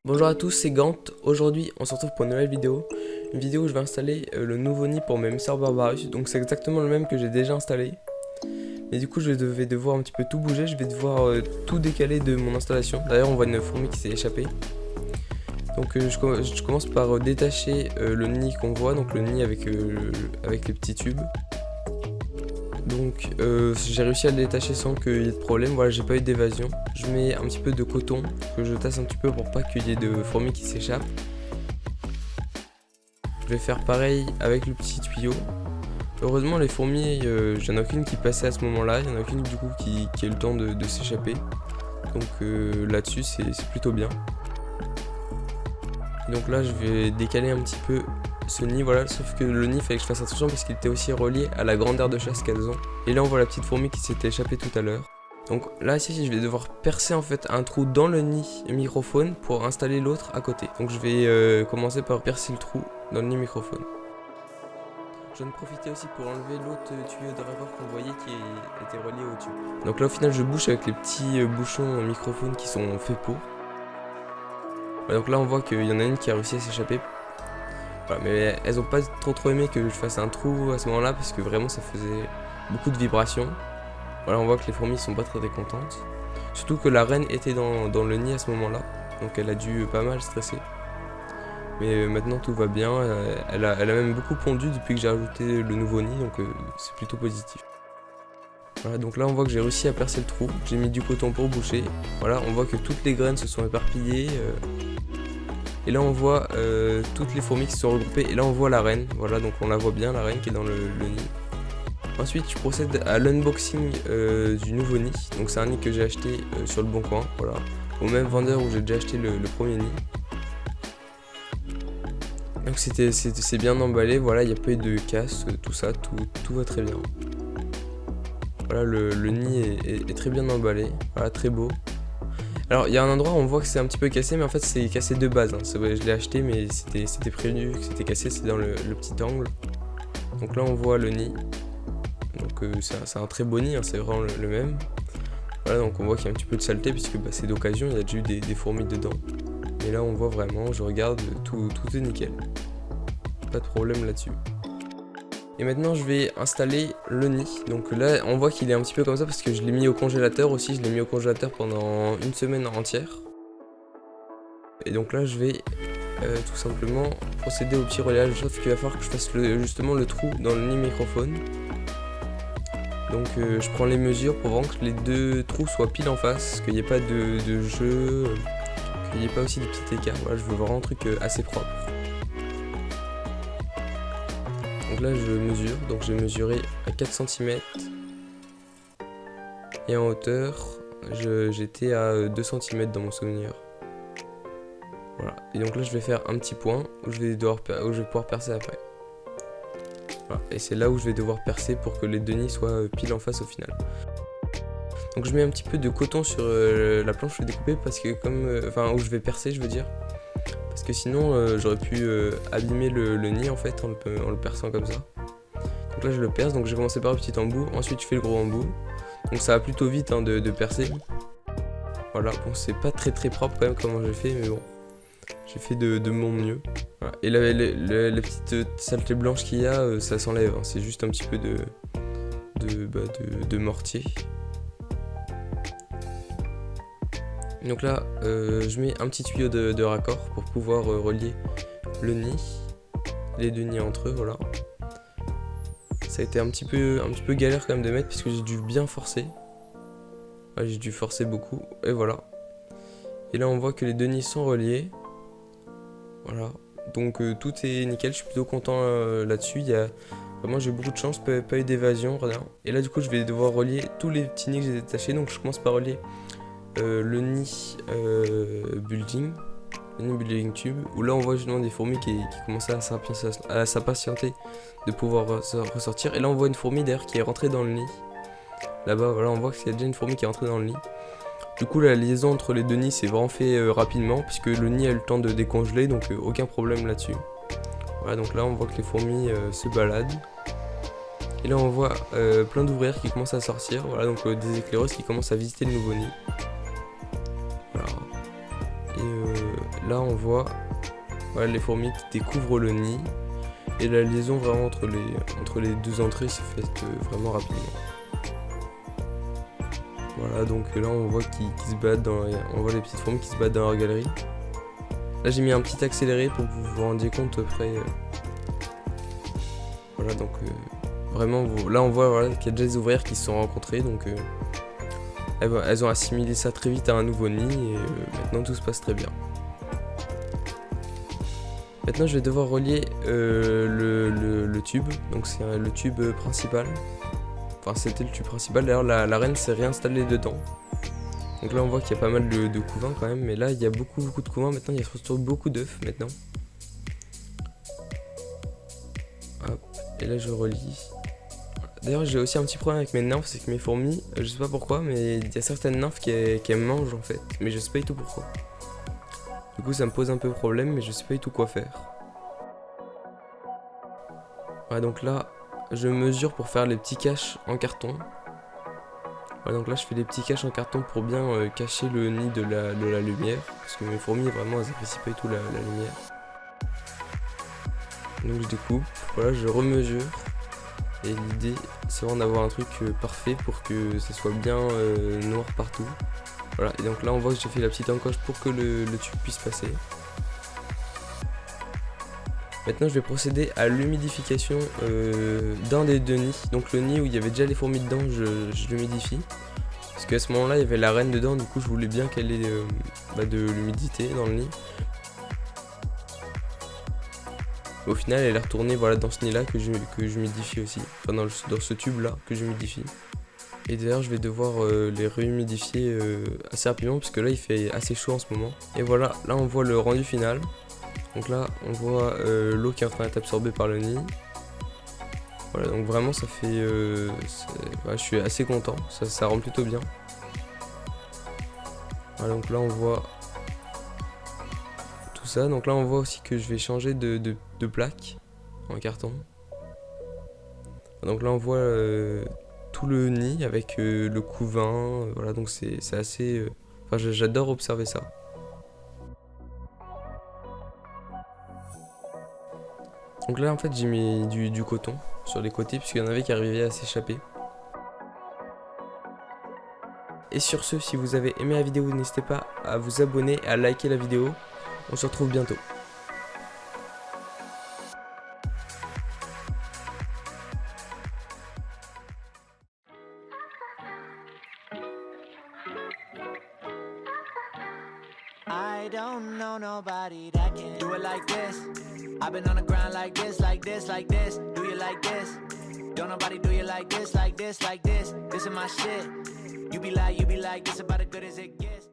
Bonjour à tous, c'est Gant. Aujourd'hui, on se retrouve pour une nouvelle vidéo. Une vidéo où je vais installer le nouveau nid pour mes Mr Barbarus. Donc c'est exactement le même que j'ai déjà installé. Mais du coup, vais devoir un petit peu tout bouger. Je vais devoir tout décaler de mon installation. D'ailleurs, on voit une fourmi qui s'est échappée. Donc je commence par détacher le nid qu'on voit. Donc le nid avec les petits tubes. Donc j'ai réussi à le détacher sans qu'il y ait de problème. Voilà, j'ai pas eu d'évasion. Je mets un petit peu de coton que je tasse un petit peu pour pas qu'il y ait de fourmis qui s'échappent. Je vais faire pareil avec le petit tuyau. Heureusement les fourmis, j'en ai aucune qui passait à ce moment là, il y en a aucune du coup qui a eu le temps de s'échapper. Donc là-dessus c'est plutôt bien. Et donc là je vais décaler un petit peu ce nid, voilà, sauf que le nid, il fallait que je fasse attention parce qu'il était aussi relié à la grande aire de chasse qu'elles ont. Et là on voit la petite fourmi qui s'était échappée tout à l'heure. Donc là ici je vais devoir percer en fait un trou dans le nid microphone pour installer l'autre à côté. Donc je vais commencer par percer le trou dans le nid microphone. Je viens de profiter aussi pour enlever l'autre tuyau de raccord qu'on voyait qui était relié au tube. Donc là au final je bouche avec les petits bouchons microphone qui sont faits pour. Voilà, donc là on voit qu'il y en a une qui a réussi à s'échapper. Voilà, mais elles ont pas trop aimé que je fasse un trou à ce moment là parce que vraiment ça faisait beaucoup de vibrations. Voilà, on voit que les fourmis sont pas très contentes. Surtout que la reine était dans le nid à ce moment là. Donc elle a dû pas mal stresser. Mais maintenant tout va bien, elle a même beaucoup pondu depuis que j'ai ajouté le nouveau nid, donc c'est plutôt positif. Voilà, donc là on voit que j'ai réussi à percer le trou, j'ai mis du coton pour boucher. Voilà, on voit que toutes les graines se sont éparpillées. Et là on voit toutes les fourmis qui se sont regroupées, et là on voit la reine. Voilà, donc on la voit bien, la reine qui est dans le nid. Ensuite je procède à l'unboxing du nouveau nid. Donc c'est un nid que j'ai acheté sur le bon coin, voilà, au même vendeur où j'ai déjà acheté le premier nid. Donc c'est bien emballé, voilà, il n'y a pas eu de casse, tout ça, tout va très bien. Voilà, le nid est très bien emballé, voilà, très beau. Alors il y a un endroit où on voit que c'est un petit peu cassé, mais en fait c'est cassé de base, hein. Je l'ai acheté mais c'était prévenu que c'était cassé, c'est dans le petit angle. Donc là on voit le nid, donc c'est un très beau nid, hein, c'est vraiment le même. Voilà, donc on voit qu'il y a un petit peu de saleté puisque c'est d'occasion, il y a déjà eu des fourmis dedans. Mais là on voit vraiment, je regarde, tout est nickel. Pas de problème là-dessus. Et maintenant je vais installer le nid. Donc là on voit qu'il est un petit peu comme ça parce que je l'ai mis au congélateur aussi. Je l'ai mis au congélateur pendant une semaine entière. Et donc là je vais tout simplement procéder au petit reliage. Sauf qu'il va falloir que je fasse justement le trou dans le nid microphone. Donc je prends les mesures pour vraiment que les deux trous soient pile en face. Qu'il n'y ait pas de jeu. Qu'il n'y ait pas aussi des petits écarts. Voilà, je veux vraiment un truc assez propre. Donc là je mesure, donc j'ai mesuré à 4 cm et en hauteur j'étais à 2 cm dans mon souvenir. Voilà, et donc là je vais faire un petit point où je vais pouvoir percer après. Voilà, et c'est là où je vais devoir percer pour que les deux nids soient pile en face au final. Donc je mets un petit peu de coton sur la planche que je vais découper parce que enfin où je vais percer je veux dire. Parce que sinon j'aurais pu abîmer le nid en fait en le perçant comme ça. Donc là je le perce, donc j'ai commencé par le petit embout, ensuite je fais le gros embout. Donc ça va plutôt vite hein, de percer. Voilà, bon c'est pas très propre quand même comment j'ai fait, mais bon. J'ai fait de mon mieux. Voilà. Et la petite saleté blanche qu'il y a, ça s'enlève, hein. C'est juste un petit peu de mortier. Donc là, je mets un petit tuyau de raccord pour pouvoir relier le nid, les deux nids entre eux, voilà. Ça a été un petit peu galère quand même de mettre puisque j'ai dû bien forcer. Ouais, j'ai dû forcer beaucoup, et voilà. Et là on voit que les deux nids sont reliés. Voilà, donc tout est nickel, je suis plutôt content là-dessus. Vraiment j'ai eu beaucoup de chance, pas eu d'évasion, rien. Et là du coup je vais devoir relier tous les petits nids que j'ai détachés. Donc je commence par relier le nid building, le nid building tube, où là on voit justement des fourmis qui commençaient à s'impatienter de pouvoir ressortir. Et là on voit une fourmi d'ailleurs qui est rentrée dans le nid. Là-bas, voilà, on voit qu'il y a déjà une fourmi qui est rentrée dans le nid. Du coup la liaison entre les deux nids s'est vraiment fait rapidement puisque le nid a eu le temps de décongeler, donc aucun problème là-dessus. Voilà, donc là on voit que les fourmis se baladent. Et là on voit plein d'ouvrières qui commencent à sortir, voilà, donc des éclaireuses qui commencent à visiter le nouveau nid. Voilà. Et là on voit voilà, les fourmis qui découvrent le nid. Et la liaison vraiment entre les deux entrées s'est faite vraiment rapidement. Voilà, donc là on voit qu'ils se battent on voit les petites fourmis qui se battent dans leur galerie. Là j'ai mis un petit accéléré pour que vous vous rendiez compte après. Voilà, donc vraiment là on voit voilà, qu'il y a déjà des ouvrières qui se sont rencontrées, donc elles ont assimilé ça très vite à un nouveau nid et maintenant tout se passe très bien. Maintenant je vais devoir relier le tube, donc c'est le tube principal. Enfin c'était le tube principal, d'ailleurs la reine s'est réinstallée dedans. Donc là on voit qu'il y a pas mal de couvains quand même, mais là il y a beaucoup de couvains maintenant, il y a surtout beaucoup d'œufs maintenant. Hop, et là je relie. D'ailleurs j'ai aussi un petit problème avec mes nymphes, c'est que mes fourmis, je sais pas pourquoi, mais il y a certaines nymphes qui mangent en fait, mais je sais pas du tout pourquoi. Du coup ça me pose un peu de problème, mais je sais pas du tout quoi faire. Voilà, donc là je mesure pour faire les petits caches en carton. Voilà, donc là je fais des petits caches en carton pour bien cacher le nid de la lumière. Parce que mes fourmis vraiment elles apprécient pas du tout la lumière. Donc je découpe, voilà je remesure. Et l'idée c'est vraiment d'avoir un truc parfait pour que ça soit bien noir partout. Voilà, et donc là on voit que j'ai fait la petite encoche pour que le tube puisse passer. Maintenant je vais procéder à l'humidification d'un des deux nids. Donc le nid où il y avait déjà les fourmis dedans, je l'humidifie. Parce qu'à ce moment là il y avait la reine dedans, du coup je voulais bien qu'elle ait de l'humidité dans le nid. Au final elle est retournée voilà, dans ce nid là que j'humidifie aussi. Enfin dans ce tube là que j'humidifie. Et d'ailleurs je vais devoir les réhumidifier assez rapidement parce que là il fait assez chaud en ce moment. Et voilà, là on voit le rendu final. Donc là on voit l'eau qui est en train d'être absorbée par le nid. Voilà, donc vraiment ça fait... je suis assez content, ça rend plutôt bien. Voilà, donc là on voit tout ça. Donc là on voit aussi que je vais changer de plaque en carton. Donc là on voit tout le nid avec le couvain. Voilà, donc c'est assez... j'adore observer ça. Donc là en fait j'ai mis du coton sur les côtés puisqu'il y en avait qui arrivaient à s'échapper. Et sur ce, si vous avez aimé la vidéo, n'hésitez pas à vous abonner et à liker la vidéo. On se retrouve bientôt. I don't know nobody that can do it like this. I've been on the ground like this, like this, like this. Do you like this? Don't nobody do you like this, like this, like this. This is my shit. You be like, this about as good as it gets.